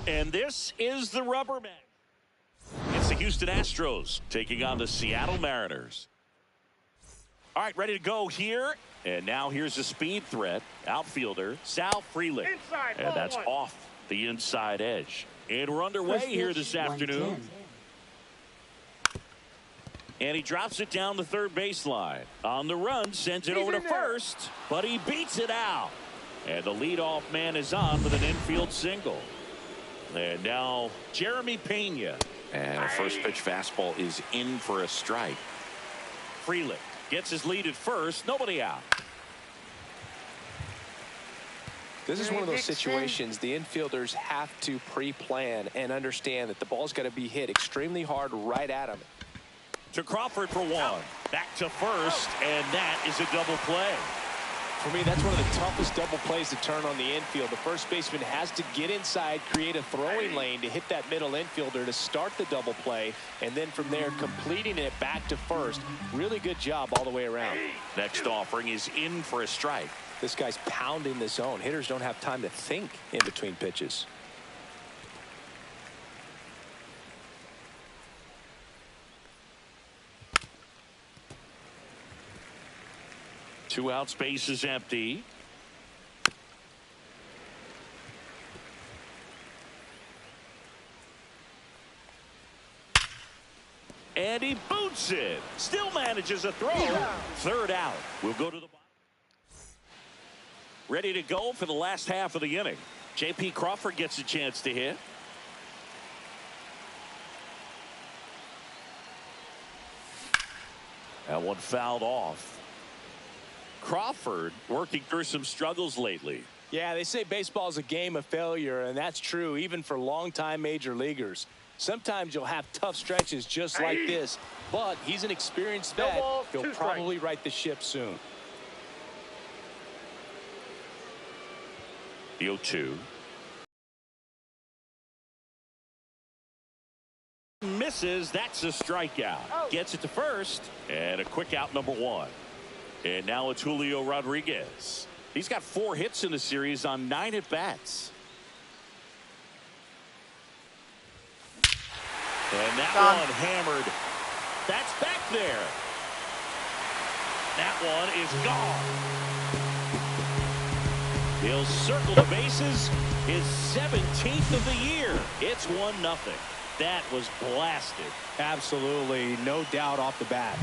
And this is the rubber match. It's the Houston Astros taking on the Seattle Mariners. All right, ready to go here. And now here's the speed threat. Outfielder, Sal Frelick. And that's off the inside edge. And we're underway here this afternoon. And he drops it down the third baseline. On the run, sends it over to first, but he beats it out. And the leadoff man is on with an infield single. And now Jeremy Pena. And a first pitch fastball is in for a strike. Frelick gets his lead at first. Nobody out. This is one of those situations the infielders have to pre-plan and understand that the ball's got to be hit extremely hard right at him. To Crawford for one. Back to first, and that is a double play. For me, that's one of the toughest double plays to turn on the infield. The first baseman has to get inside, create a throwing lane to hit that middle infielder to start the double play, and then from there completing it back to first. Really good job all the way around. Next offering is in for a strike. This guy's pounding the zone. Hitters don't have time to think in between pitches. Two out, space is empty. And he boots it. Still manages a throw. Third out. We'll go to the bottom. Ready to go for the last half of the inning. J.P. Crawford gets a chance to hit. That one fouled off. Crawford working through some struggles lately. Yeah, they say baseball is a game of failure, and that's true even for longtime major leaguers. Sometimes you'll have tough stretches just like this, but he's an experienced vet. He'll probably right the ship soon. The 0-2. Misses. That's a strikeout. Gets it to first, and a quick out, number one. And now it's Julio Rodriguez. He's got 4 hits in the series on 9 at-bats. And that one hammered. That's back there. That one is gone. He'll circle the bases. His 17th of the year. It's 1-0. That was blasted. Absolutely. No doubt off the bat.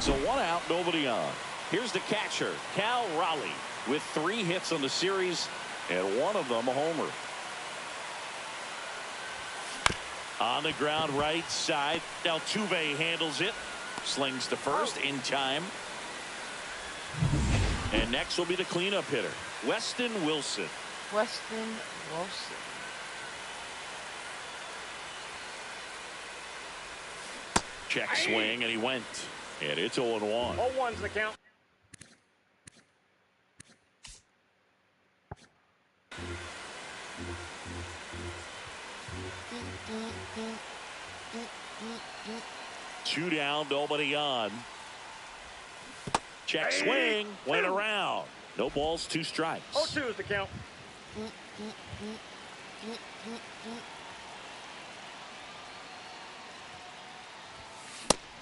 So 1 out, nobody on. Here's the catcher, Cal Raleigh, with 3 hits on the series, and 1 of them a homer. On the ground right side, Altuve handles it. Slings to first in time. And next will be the cleanup hitter, Weston Wilson. Check swing, and he went. And it's 0-1. 0-1's the count. Two down, nobody on. Check swing, went around. No balls, 2 strikes. 0-2 is the count.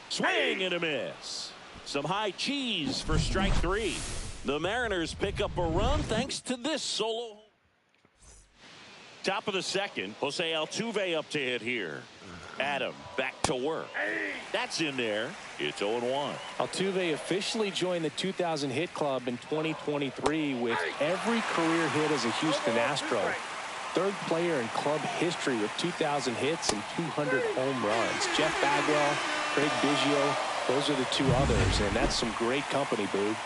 Swing and a miss. Some high cheese for strike 3. The Mariners pick up a run thanks to this solo. Top of the second, Jose Altuve up to hit here. Adam back to work. That's in there. It's 0-1. Altuve officially joined the 2,000 hit club in 2023 with every career hit as a Houston Astro. 3rd player in club history with 2,000 hits and 200 home runs. Jeff Bagwell, Craig Biggio, those are the 2 others, and that's some great company, Boog.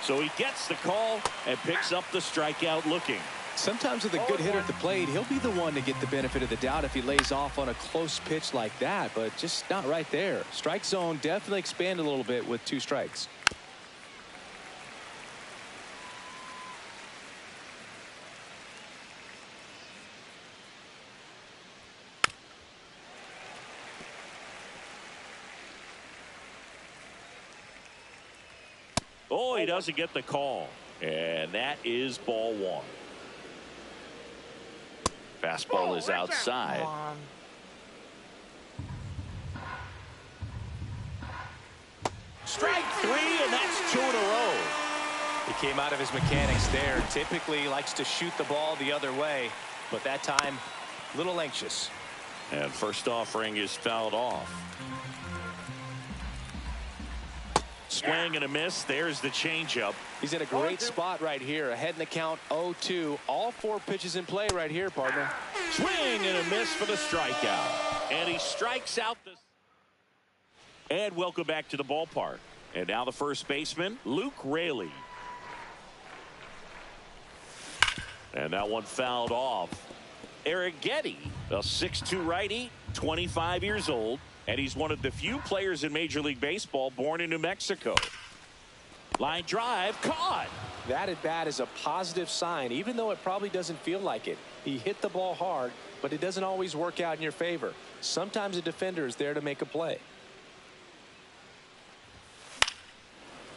So he gets the call and picks up the strikeout looking. Sometimes with a good hitter at the plate, he'll be the one to get the benefit of the doubt if he lays off on a close pitch like that, but just not right there. Strike zone definitely expanded a little bit with 2 strikes. Oh, he doesn't get the call. And that is ball 1. Fastball is outside. Strike 3, and that's 2 in a row. He came out of his mechanics there. Typically he likes to shoot the ball the other way, but that time a little anxious. And first offering is fouled off. Swing and a miss. There's the changeup. He's in a great spot right here. Ahead in the count 0-2. All 4 pitches in play right here, partner. Swing and a miss for the strikeout. And he strikes out the... And welcome back to the ballpark. And now the first baseman, Luke Raley. And that one fouled off. Eric Getty, a 6'2 righty, 25 years old. And he's one of the few players in Major League Baseball born in New Mexico. Line drive, caught. That at bat is a positive sign, even though it probably doesn't feel like it. He hit the ball hard, but it doesn't always work out in your favor. Sometimes a defender is there to make a play.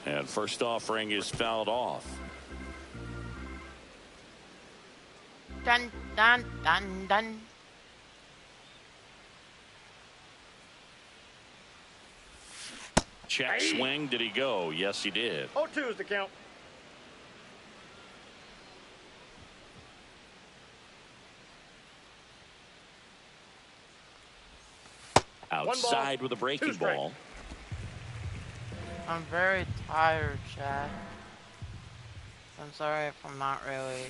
And first offering is fouled off. Dun, dun, dun, dun. Check swing. Did he go? Yes, he did. 0-2 is the count. Outside with a breaking ball. I'm very tired, Chad. I'm sorry if I'm not really...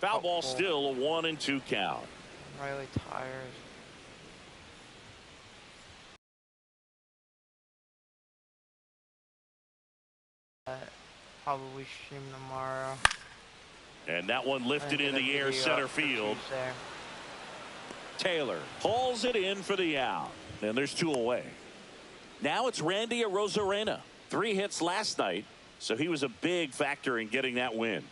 Foul ball, still a 1-2 count. I'm really tired. Probably stream tomorrow. And that one lifted in the air, center field. Taylor pulls it in for the out. And there's 2 away. Now it's Randy Arozarena. 3 hits last night, so he was a big factor in getting that win.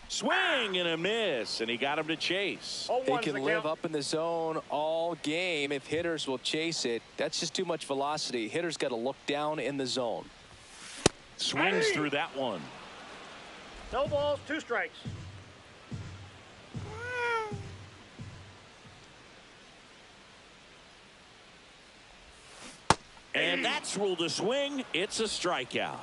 Swing and a miss, and he got him to chase. He can live up in the zone all game if hitters will chase it. That's just too much velocity. Hitters got to look down in the zone. Swings through that one. No balls, 2 strikes. And that's ruled a swing. It's a strikeout.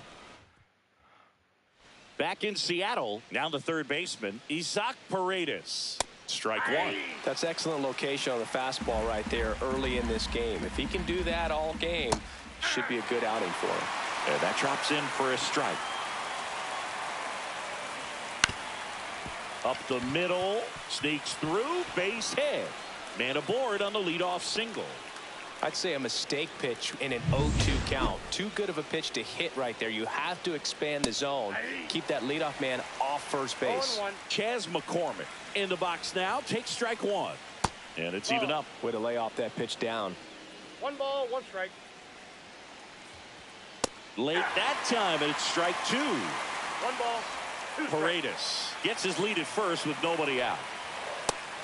Back in Seattle, now the third baseman, Isaac Paredes. Strike 1. That's excellent location on the fastball right there early in this game. If he can do that all game, should be a good outing for him. And that drops in for a strike. Up the middle, sneaks through, base hit. Man aboard on the leadoff single. I'd say a mistake pitch in an 0-2 count. Too good of a pitch to hit right there. You have to expand the zone. Keep that leadoff man off first base. Chas McCormick in the box now. Takes strike 1. And it's even up. Way to lay off that pitch down. 1 ball, 1 strike. Late that time, and it's strike 2. 1 ball, 2 strikes. Paredes gets his lead at first with nobody out.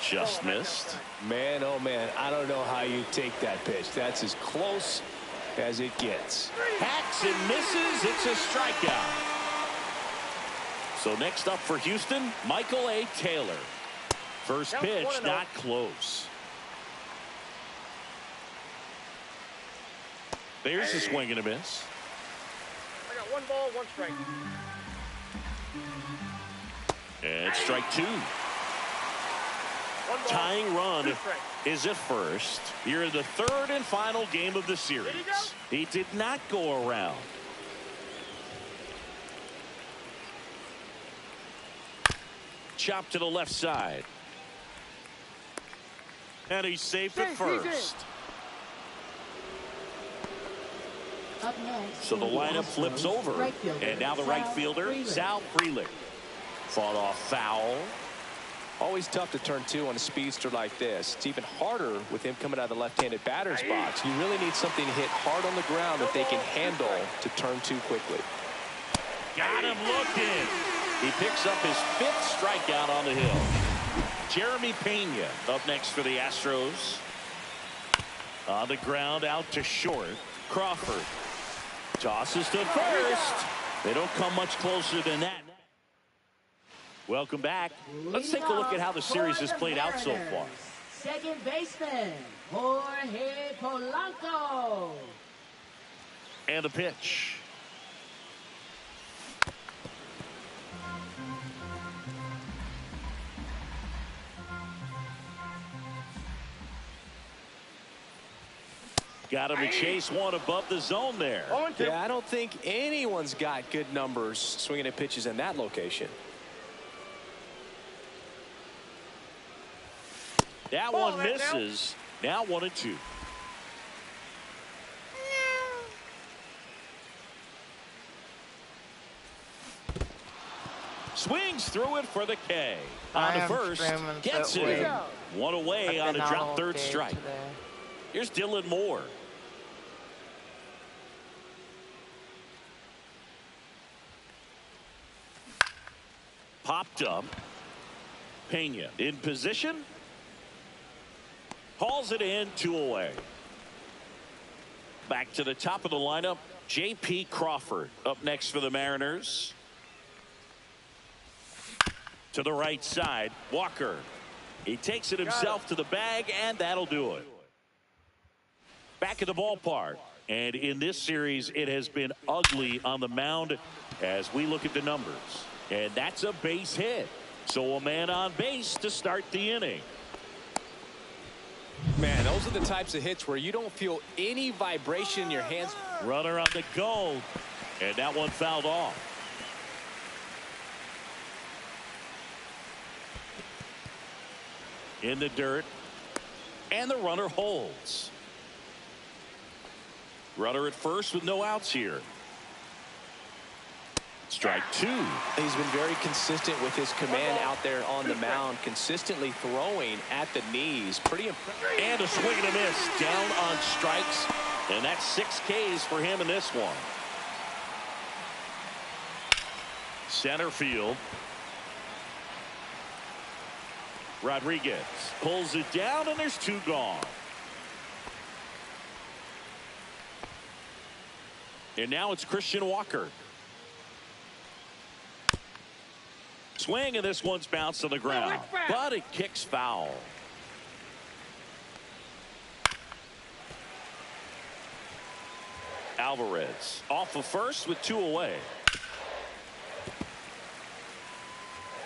Just missed. Man, oh man, I don't know how you take that pitch. That's as close as it gets. Hacks and misses. It's a strikeout. So next up for Houston, Michael A. Taylor. First pitch, not close. There's a swing and a miss. I got 1 ball, 1 strike. And strike 2. Tying run is at first. Here in the third and final game of the series. He did not go around. Chop to the left side. And he's safe at first. Up next, So the lineup flips over. right fielder, And now the right Sal fielder, Frelick. Sal Frelick. Fought off foul. Always tough to turn two on a speedster like this. It's even harder with him coming out of the left-handed batter's box. You really need something to hit hard on the ground that they can handle to turn two quickly. Got him looking. He picks up his 5th strikeout on the hill. Jeremy Pena up next for the Astros. On the ground, out to short. Crawford tosses to first. They don't come much closer than that. Welcome back. Let's take a look at how the series has played out so far. Second baseman, Jorge Polanco. And the pitch. Got him to chase one above the zone there. 0-2. Yeah, I don't think anyone's got good numbers swinging at pitches in that location. That Ball one right now. misses. Now 1-2. Swings through it for the K. On to first. Gets it. One away on a drop third strike. Here's Dylan Moore. Popped up. Pena in position. Hauls it in, 2 away. Back to the top of the lineup. J.P. Crawford up next for the Mariners. To the right side, Walker. He takes it himself to the bag, and that'll do it. Back at the ballpark. And in this series, it has been ugly on the mound as we look at the numbers. And that's a base hit. So a man on base to start the inning. Man, those are the types of hits where you don't feel any vibration in your hands. Runner on the go. And that one fouled off. In the dirt. And the runner holds. Runner at first with no outs here. Strike 2. He's been very consistent with his command out there on the mound, consistently throwing at the knees. Pretty impressive. And a swing and a miss. Down on strikes. And that's 6 Ks for him in this one. Center field. Rodriguez pulls it down, and there's 2 gone. And now it's Christian Walker. Swing, and this one's bounced on the ground, but it kicks foul. Alvarez off of first with 2 away.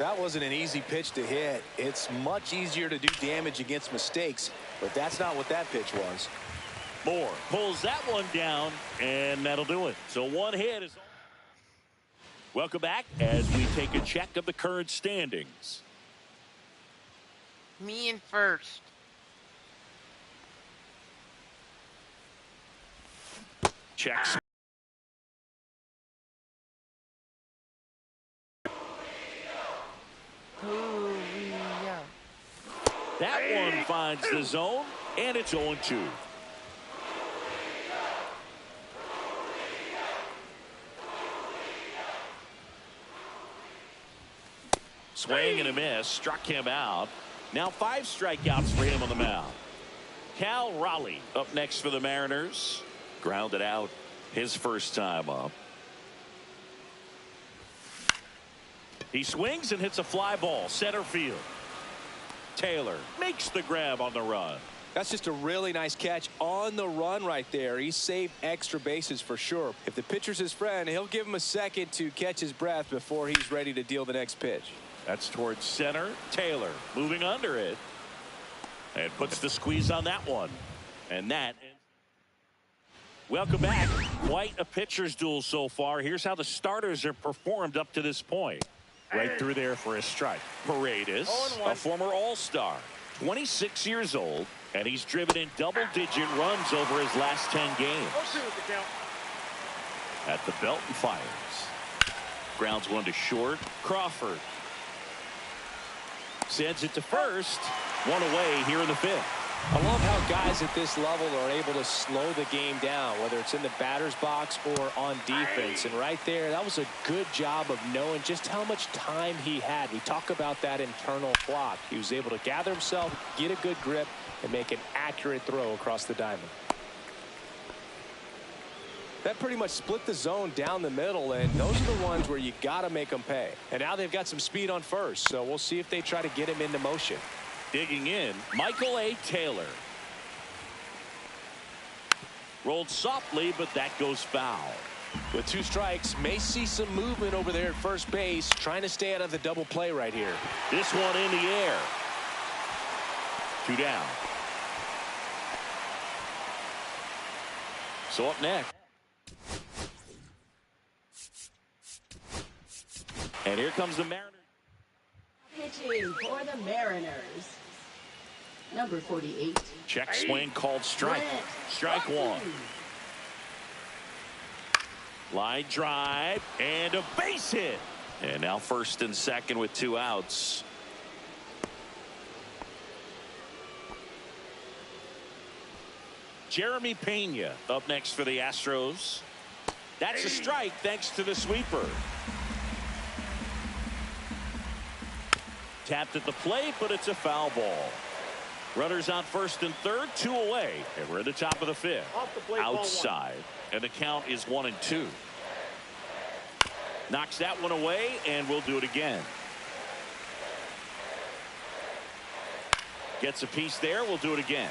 That wasn't an easy pitch to hit. It's much easier to do damage against mistakes, but that's not what that pitch was. Moore pulls that one down, and that'll do it. So 1 hit is. Welcome back as we take a check of the current standings. Me in first. Checks. Ooh, yeah. That one finds the zone, and it's 0-2. Swing and a miss. Struck him out. Now 5 strikeouts for him on the mound. Cal Raleigh up next for the Mariners. Grounded out his first time up. He swings and hits a fly ball. Center field. Taylor makes the grab on the run. That's just a really nice catch on the run right there. He saved extra bases for sure. If the pitcher's his friend, he'll give him a second to catch his breath before he's ready to deal the next pitch. That's towards center. Taylor moving under it. And puts the squeeze on that one. And that. Welcome back. Quite a pitcher's duel so far. Here's how the starters have performed up to this point. Right through there for a strike. Paredes, a former All-Star, 26 years old, and he's driven in double-digit runs over his last 10 games. 0-2 the count. at the belt and fires. Grounds one to short. Crawford sends it to first. One away here in the fifth. I love how guys at this level are able to slow the game down, whether it's in the batter's box or on defense. And right there, that was a good job of knowing just how much time he had. We talk about that internal clock. He was able to gather himself, get a good grip, and make an accurate throw across the diamond. That pretty much split the zone down the middle, and those are the ones where you got to make them pay. And now they've got some speed on first, so we'll see if they try to get him into motion. Digging in, Michael A. Taylor. Rolled softly, but that goes foul. With 2 strikes, may see some movement over there at first base, trying to stay out of the double play right here. This one in the air. 2 down. So up next. And here comes the Mariners. Pitching for the Mariners, number 48. Check swing called strike. Strike one. Line drive and a base hit. And now first and second with 2 outs. Jeremy Pena up next for the Astros. That's a strike thanks to the sweeper. Tapped at the plate, but it's a foul ball. Runners on first and third, 2 away. And we're at the top of the fifth. Off the plate, Outside. And the count is 1-2. Knocks that one away, and we'll do it again. Gets a piece there. We'll do it again.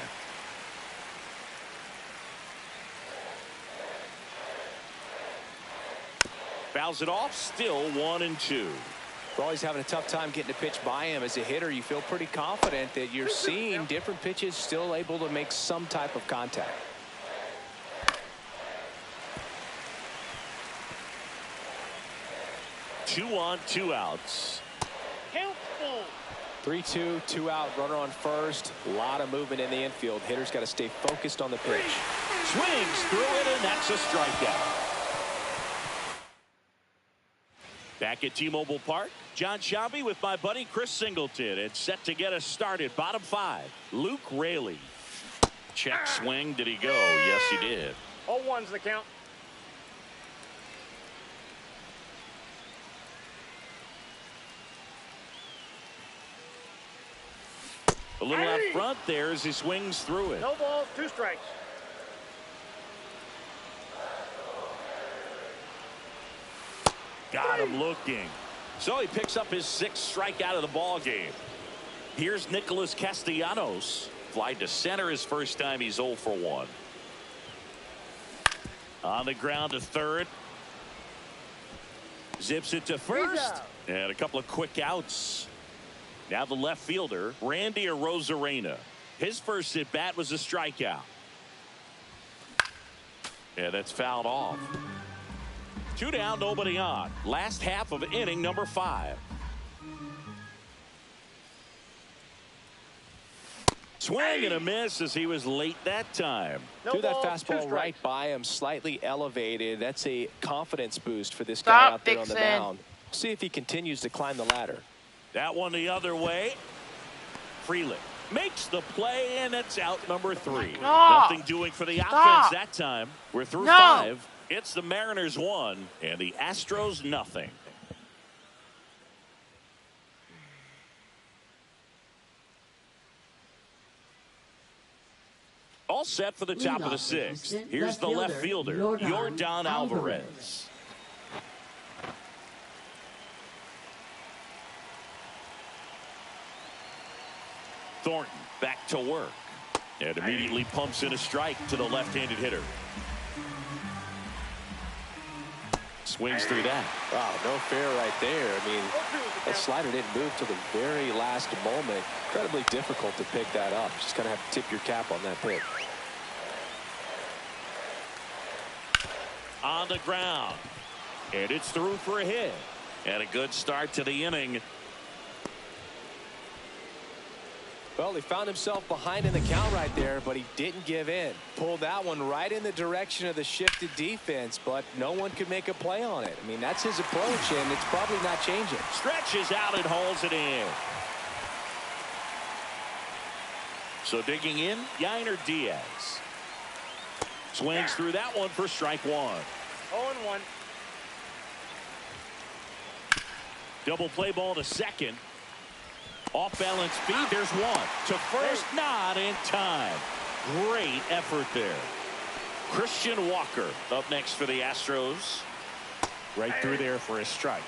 Fouls it off. Still 1-2. We're always having a tough time getting a pitch by him. As a hitter, you feel pretty confident that you're seeing different pitches still able to make some type of contact. Two on, 2 outs. Count full. 3-2, 2 out, runner on first. A lot of movement in the infield. Hitter's got to stay focused on the pitch. Swings through it, and that's a strikeout. Back at T-Mobile Park, John Shabby with my buddy Chris Singleton. It's set to get us started. Bottom 5, Luke Raley. Check swing. Did he go? Yes, he did. 0-1's the count. A little out front there as he swings through it. No balls, 2 strikes. Got him looking. So he picks up his 6th strikeout of the ball game. Here's Nicholas Castellanos. Fly to center his first time. He's 0 for 1. On the ground to third. Zips it to first. And a couple of quick outs. Now the left fielder, Randy Arozarena. His first at bat was a strikeout. Yeah, that's fouled off. 2 down, nobody on. Last half of inning number 5. Swing and a miss as he was late that time. Threw that fastball right by him, slightly elevated. That's a confidence boost for this guy Stop, out there on the Dixon. mound. See if he continues to climb the ladder. That one the other way. Freeland makes the play, and it's out number 3. Stop. Nothing doing for the Stop. offense that time. We're through No. 5. It's the Mariners 1 and the Astros nothing. All set for the top of the 6th. Here's the left fielder, Yordan Alvarez. Thornton back to work and immediately pumps in a strike to the left-handed hitter. Swings through that. Wow, no fair right there. I mean, that slider didn't move to the very last moment. Incredibly difficult to pick that up. Just kind of have to tip your cap on that pitch. On the ground. And it's through for a hit. And a good start to the inning. Well, he found himself behind in the count right there, but he didn't give in. Pulled that one right in the direction of the shifted defense, but no one could make a play on it. I mean, that's his approach, and it's probably not changing. Stretches out and hauls it in. So digging in, Yainer Diaz. Swings through that one for strike one. 0-1. Double play ball to second. Off balance speed, there's one. To first, not in time. Great effort there. Christian Walker up next for the Astros. Right through there for a strike.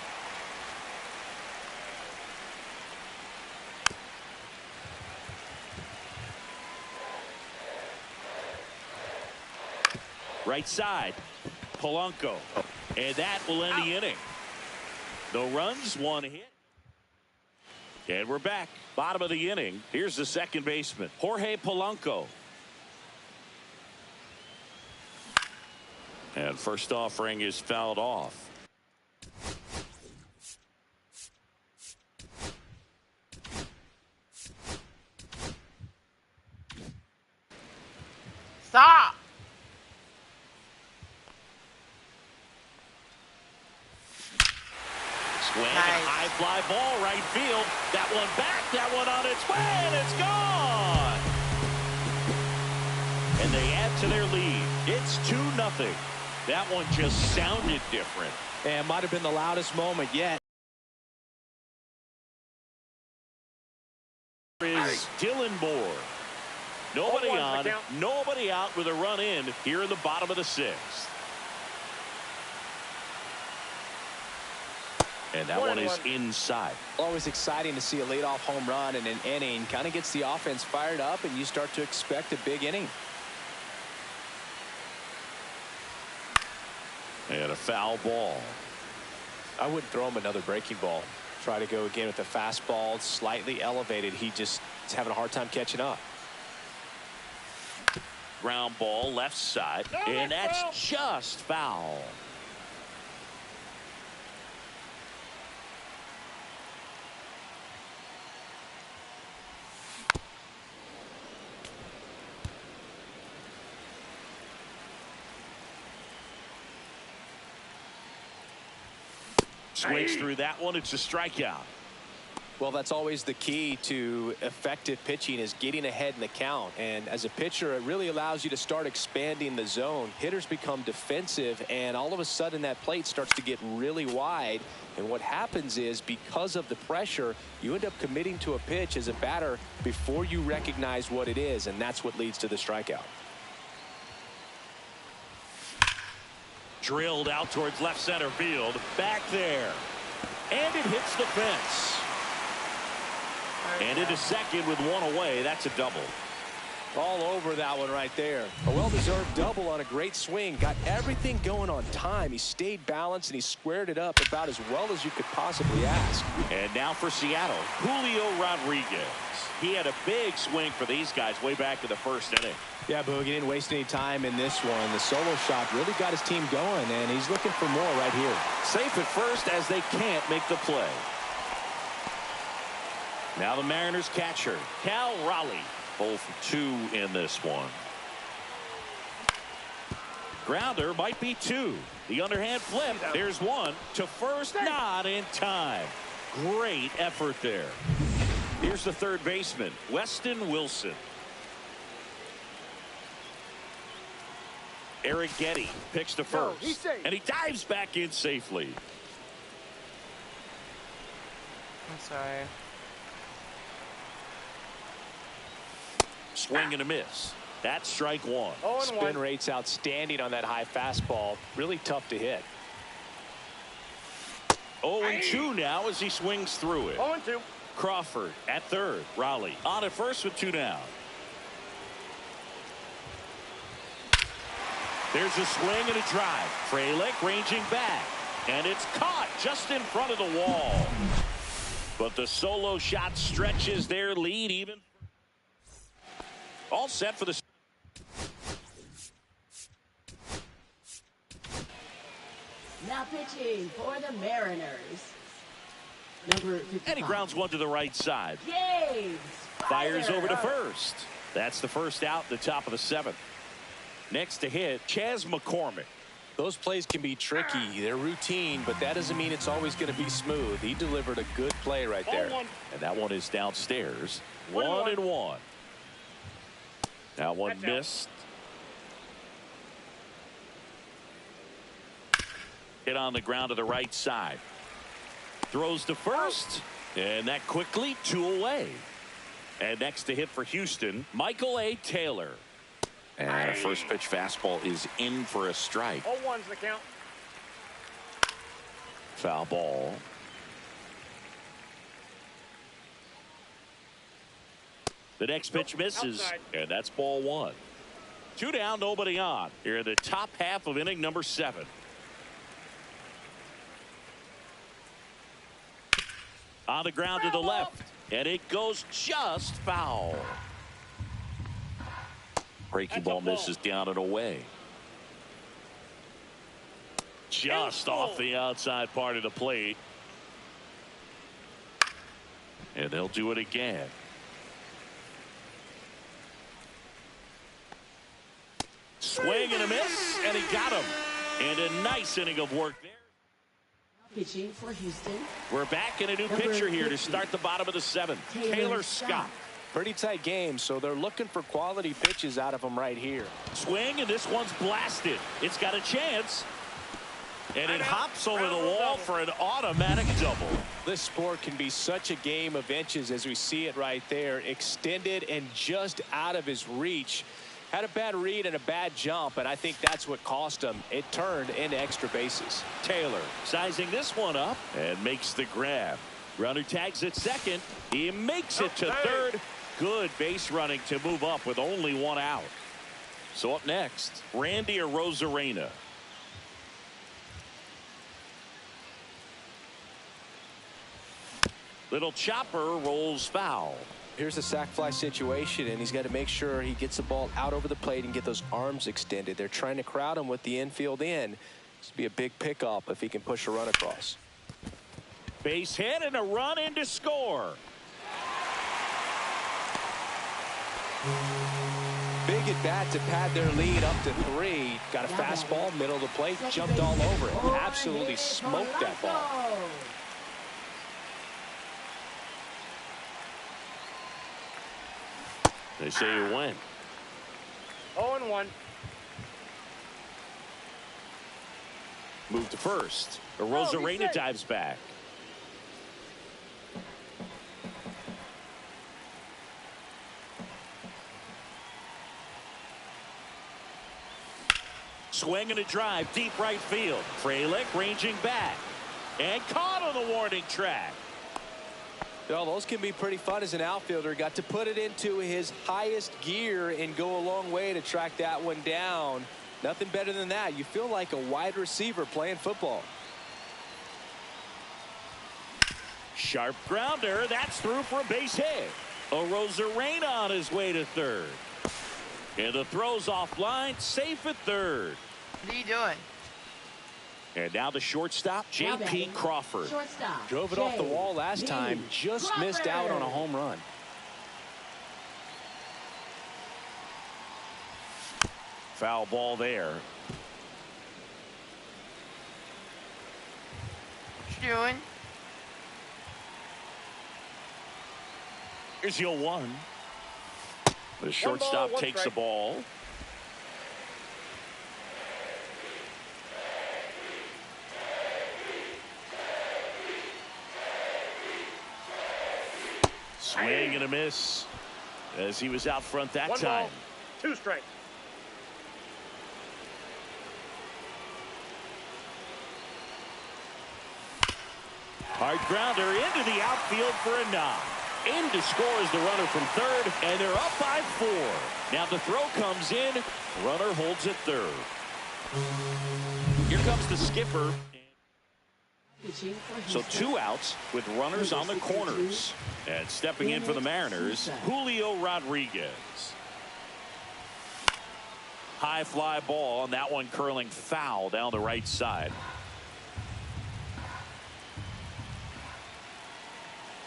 Right side, Polanco. And that will end the inning. No runs, one hit. And we're back. Bottom of the inning. Here's the second baseman, Jorge Polanco. And first offering is fouled off. Stop. Swing, nice. High fly ball, right field. That one back, that one on its way, and it's gone. And they add to their lead. It's 2-0. That one just sounded different. And might have been the loudest moment yet. Is Dylan Moore. Nobody on, nobody out with a run in here in the bottom of the sixth. And that one is inside. Always exciting to see a leadoff home run in an inning. Kind of gets the offense fired up, and you start to expect a big inning. And a foul ball. I wouldn't throw him another breaking ball. Try to go again with the fastball, slightly elevated. He just is having a hard time catching up. Ground ball left side, and that's just foul. Swings through that one. It's a strikeout. Well, that's always the key to effective pitching, is getting ahead in the count. And as a pitcher, it really allows you to start expanding the zone. Hitters become defensive, and all of a sudden that plate starts to get really wide. And what happens is, because of the pressure, you end up committing to a pitch as a batter before you recognize what it is, and that's what leads to the strikeout. Drilled out towards left center field. Back there. And it hits the fence. And into second with one away. That's a double. All over that one right there. A well-deserved double on a great swing. Got everything going on time. He stayed balanced and he squared it up about as well as you could possibly ask. And now for Seattle, Julio Rodriguez. He had a big swing for these guys way back in the first inning. Yeah, Boog, he didn't waste any time in this one. The solo shot really got his team going, and he's looking for more right here. Safe at first as they can't make the play. Now the Mariners catcher, Cal Raleigh, 0 for 2 in this one. Grounder might be 2. The underhand flip. There's one to first, not in time. Great effort there. Here's the third baseman, Weston Wilson. Eric Getty picks to first, and he dives back in safely. I'm sorry. Swing and a miss. That's strike one. Spin rate's outstanding on that high fastball. Really tough to hit. 0-2 now as he swings through it. 0-2. Crawford at third. Raleigh on at first with 2 down. There's a swing and a drive. Frelick ranging back. And it's caught just in front of the wall. But the solo shot stretches their lead even. All set for the. Now pitching for the Mariners. Number 55. And he grounds one to the right side. James Fires over to first. That's the first out at the top of the 7th. Next to hit, Chas McCormick. Those plays can be tricky. They're routine, but that doesn't mean it's always going to be smooth. He delivered a good play right there. And that one is downstairs. 1-1. That one missed. Hit on the ground to the right side. Throws to first. And that quickly 2 away. And next to hit for Houston, Michael A. Taylor. And a first pitch fastball is in for a strike. 0-1's the count. Foul ball. The next pitch misses. Outside. And that's ball 1. 2 down, nobody on. Here in the top half of inning number 7. On the ground to the left. And it goes just foul. Breaking ball misses down and away. Just off the outside part of the plate. And they'll do it again. Swing and a miss, and he got him. And a nice inning of work there. Pitching for Houston. We're back in a new pitcher here to start the bottom of the 7th. Taylor Scott. Pretty tight game, so they're looking for quality pitches out of him right here. Swing, and this one's blasted. It's got a chance. And it hops over the wall for an automatic double. This sport can be such a game of inches as we see it right there. Extended and just out of his reach. Had a bad read and a bad jump, and I think that's what cost him. It turned into extra bases. Taylor sizing this one up and makes the grab. Runner tags at second. He makes it to third. Good base running to move up with only 1 out. So up next, Randy Arozarena. Little chopper rolls foul. Here's a sac fly situation, and he's got to make sure he gets the ball out over the plate and get those arms extended. They're trying to crowd him with the infield in. This would be a big pickup if he can push a run across. Base hit and a run in to score. Big at bat to pad their lead up to 3. Got a fastball, middle of the plate, jumped all over it. Absolutely smoked that ball. They say you win. 0-1. Move to first. Arozarena dives back. Swing and a drive deep right field. Frelick ranging back and caught on the warning track. Well, those can be pretty fun as an outfielder. Got to put it into his highest gear and go a long way to track that one down. Nothing better than that. You feel like a wide receiver playing football. Sharp grounder. That's through for a base hit. Arozarena on his way to third. And the throw's offline. Safe at third. What are you doing? And now the shortstop, J.P. Crawford. Shortstop. Drove it off the wall last time. Just missed out on a home run. Foul ball there. What you doing? Here's your 1. The shortstop takes the ball. Swing and a miss as he was out front that 1 time. ball, 2 strikes. Hard grounder into the outfield for a knock. In to score is the runner from third, and they're up by 4. Now the throw comes in. Runner holds at third. Here comes the skipper. So 2 outs with runners on the corners. And stepping in for the Mariners, Julio Rodriguez. High fly ball, and that one curling foul down the right side.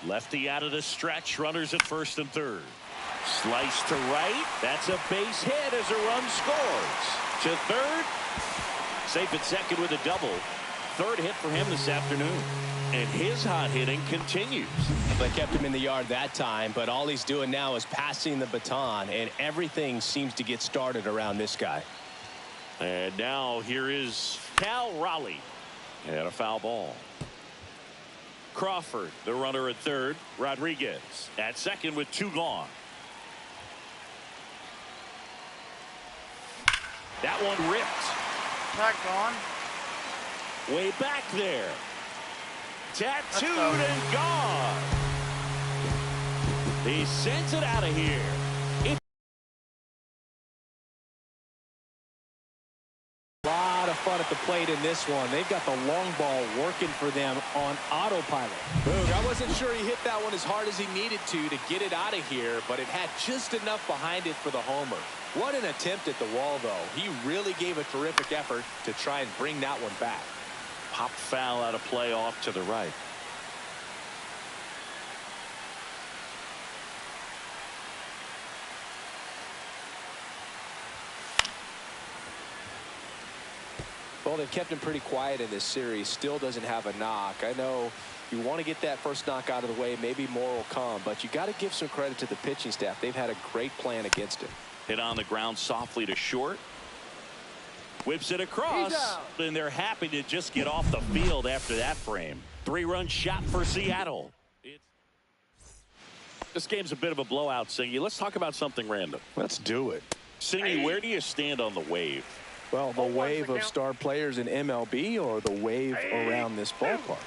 Lefty out of the stretch. Runners at first and third. Slice to right. That's a base hit as a run scores. To third. Safe at second with a double. Third hit for him this afternoon. And his hot hitting continues. They kept him in the yard that time, but all he's doing now is passing the baton, and everything seems to get started around this guy. And now here is Cal Raleigh. And a foul ball. Crawford, the runner at third. Rodriguez at second with 2 gone. That one ripped. Not gone. Way back there. Tattooed and gone. He sends it out of here. A lot of fun at the plate in this one. They've got the long ball working for them on autopilot. Boog, I wasn't sure he hit that one as hard as he needed to get it out of here, but it had just enough behind it for the homer. What an attempt at the wall, though. He really gave a terrific effort to try and bring that one back. Pop foul out of play off to the right. Well, they've kept him pretty quiet in this series. Still doesn't have a knock. I know you want to get that first knock out of the way. Maybe more will come, but you got to give some credit to the pitching staff. They've had a great plan against him. Hit on the ground softly to short. Whips it across, and they're happy to just get off the field after that frame. 3-run shot for Seattle. This game's a bit of a blowout, Singy. Let's talk about something random. Let's do it. Singy, where do you stand on the wave? Well, the wave of star players in MLB or the wave around this ballpark?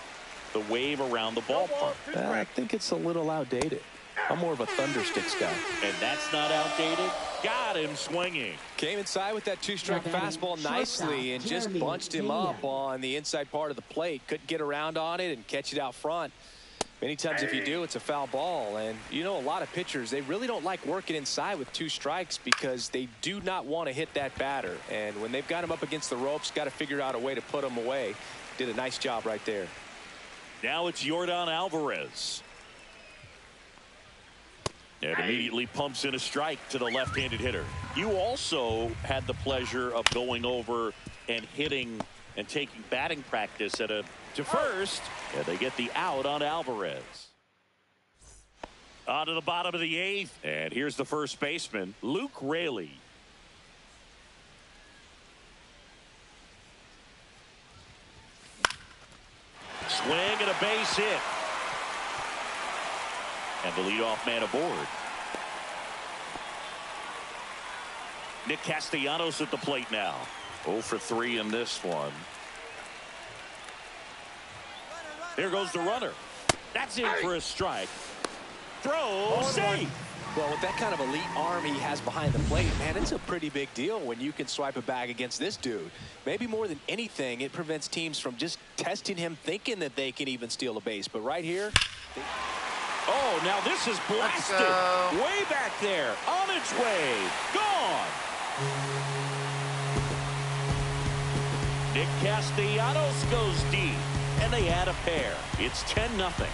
The wave around the ballpark. I think it's a little outdated. I'm more of a thundersticks guy. And that's not outdated. Got him swinging. Came inside with that 2-strike fastball nicely and just bunched him up on the inside part of the plate. Couldn't get around on it and catch it out front. Many times if you do, it's a foul ball. And you know, a lot of pitchers, they really don't like working inside with 2 strikes because they do not want to hit that batter. And when they've got him up against the ropes, got to figure out a way to put him away. Did a nice job right there. Now it's Yordan Alvarez. And immediately pumps in a strike to the left-handed hitter. You also had the pleasure of going over and hitting and taking batting practice to first. And they get the out on Alvarez. On to the bottom of the 8th. And here's the first baseman, Luke Raley. Swing and a base hit. And the leadoff man aboard. Nick Castellanos at the plate now. 0 for 3 in this one. There goes the runner. That's in for a strike. Throw, safe. Well, with that kind of elite arm he has behind the plate, man, it's a pretty big deal when you can swipe a bag against this dude. Maybe more than anything, it prevents teams from just testing him, thinking that they can even steal a base. But right here... Oh, now this is blasted. Way back there. On its way. Gone. Nick Castellanos goes deep. And they add a pair. It's 10-0.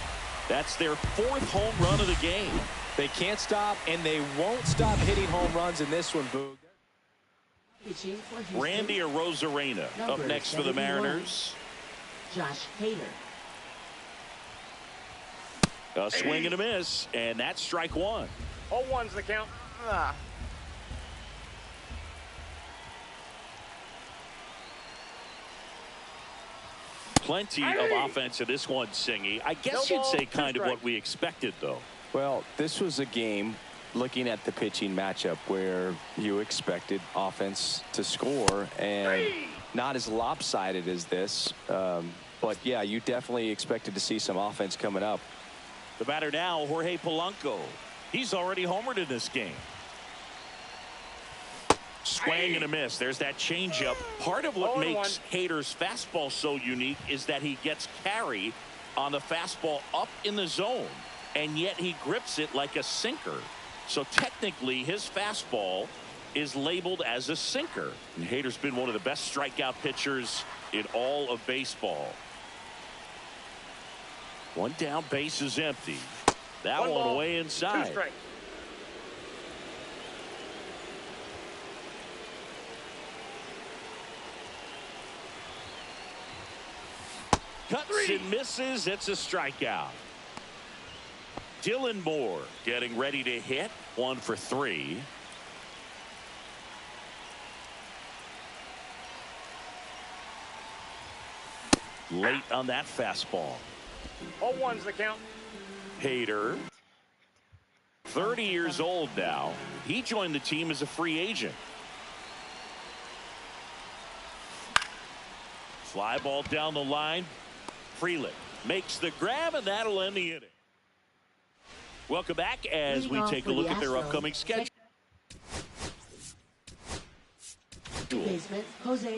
That's their 4th home run of the game. They can't stop, and they won't stop hitting home runs in this one, Boog. Randy Arozarena up next for the Mariners. Josh Hader. A swing and a miss, and that's strike 1. 0-1's the count. Plenty of offense in this one, Singy. I guess you'd say kind of what we expected, though. Well, this was a game, looking at the pitching matchup, where you expected offense to score, and not as lopsided as this. But, yeah, you definitely expected to see some offense coming up. The batter now, Jorge Polanco. He's already homered in this game. Swing and a miss. There's that changeup. Part of what makes Hader's fastball so unique is that he gets carry on the fastball up in the zone, and yet he grips it like a sinker. So technically, his fastball is labeled as a sinker. And Hader's been one of the best strikeout pitchers in all of baseball. One down, base is empty. That One one ball, way 2 inside. strikes. Cuts and misses. It's a strikeout. Dylan Moore getting ready to hit. 1 for 3. Late on that fastball. 0-1's the count. Hader, 30 years old now. He joined the team as a free agent. Fly ball down the line. Freeland makes the grab, and that'll end the inning. Welcome back as we take a look at their upcoming schedule.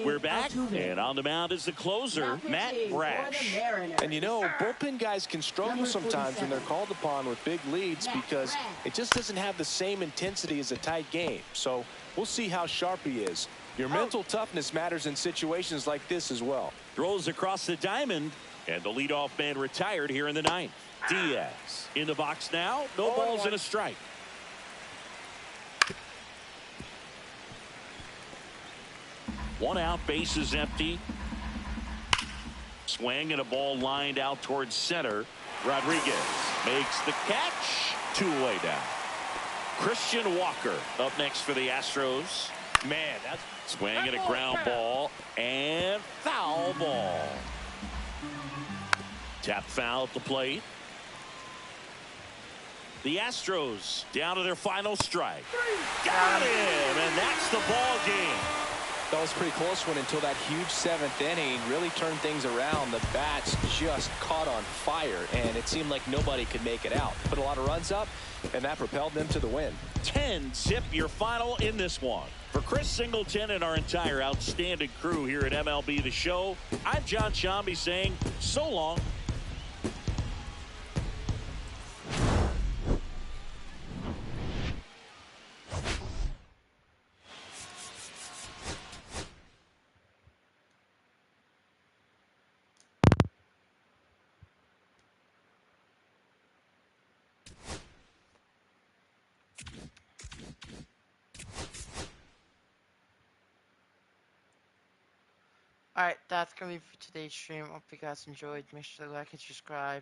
We're back, and on the mound is the closer, Matt Brash. And you know, bullpen guys can struggle sometimes when they're called upon with big leads because it just doesn't have the same intensity as a tight game. So we'll see how sharp he is. Your mental toughness matters in situations like this as well. Throws across the diamond, and the leadoff man retired here in the 9th. Diaz in the box now. No balls and a strike. One out, base is empty. Swing and a ball lined out towards center. Rodriguez makes the catch. 2 away down. Christian Walker up next for the Astros. Man, that's Swing and a ground ball and foul ball. Tap foul at the plate. The Astros down to their final strike. Got him, and that's the ball game. That was a pretty close one until that huge 7th inning really turned things around. The bats just caught on fire, and it seemed like nobody could make it out. Put a lot of runs up, and that propelled them to the win. 10-zip your final in this one. For Chris Singleton and our entire outstanding crew here at MLB The Show, I'm John Shambi saying so long. Alright, that's gonna be for today's stream. Hope you guys enjoyed. Make sure to like and subscribe.